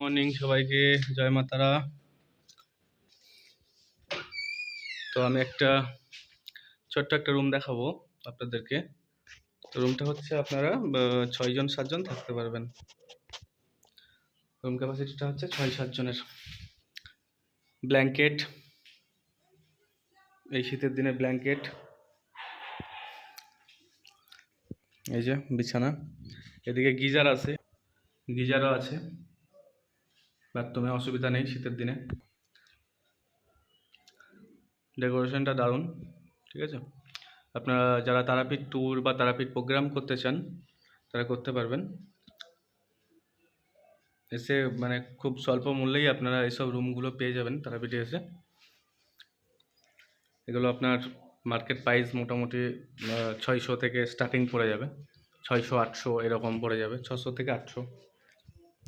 Morning সবাইকে, জয় মা তারা। তো আমি একটা ছোট্ট একটা রুম দেখাবো আপনাদেরকে। তো রুমটা হচ্ছে আপনারা 6-7 জন থাকতে পারবেন। রুম ক্যাপাসিটিটা হচ্ছে 6-7 জনের। ব্ল্যাঙ্কেট, এই শীতের দিনে ব্ল্যাঙ্কেট, এই যে বিছানা, এদিকে গিজার আছে, গিজারও আছে, বাথরুমে অসুবিধা নেই শীতের দিনে। ডেকোরেশনটা দারুণ, ঠিক আছে। আপনারা যারা তারাপীঠ ট্যুর বা তারাপীঠ প্রোগ্রাম করতে চান তারা করতে পারবেন। এসে মানে খুব স্বল্প মূল্যেই আপনারা এইসব রুমগুলো পেয়ে যাবেন তারাপীঠে এসে। এগুলো আপনার মার্কেট প্রাইস মোটামুটি 600 থেকে স্টার্টিং পড়ে যাবে, 600-800 এরকম পড়ে যাবে, 600 থেকে 800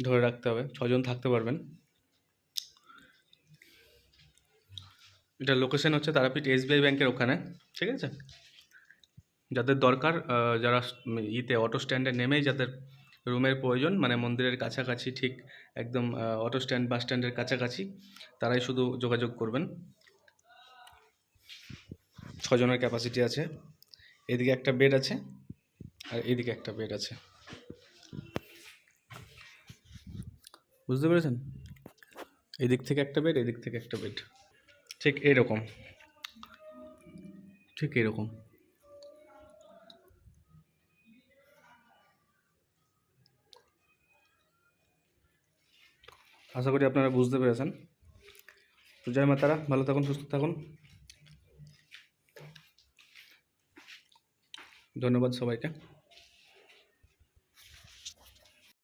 ধরে রাখতে হবে। 6 জন থাকতে পারবেন। এটা লোকেশন হচ্ছে তারাপীঠ SBI ব্যাংকের ওখানে, ঠিক আছে। যাদের দরকার, যারা অটো স্ট্যান্ডে নেমেই যাদের রুমের প্রয়োজন, মানে মন্দিরের কাছাকাছি, ঠিক একদম অটো স্ট্যান্ড বাস স্ট্যান্ডের কাছাকাছি, তারাই শুধু যোগাযোগ করবেন। 6 জনের ক্যাপাসিটি আছে। এদিকে একটা বেড আছে আর এদিকে একটা বেড আছে, বুঝতে পেরেছেন? এদিক থেকে একটা বেড, এদিক থেকে একটা বেড, ঠিক এইরকম, ঠিক এইরকম। আশা করি আপনারা বুঝতে পেরেছেন। তো জয় মা তারা, ভালো থাকুন, সুস্থ থাকুন। ধন্যবাদ সবাইকে।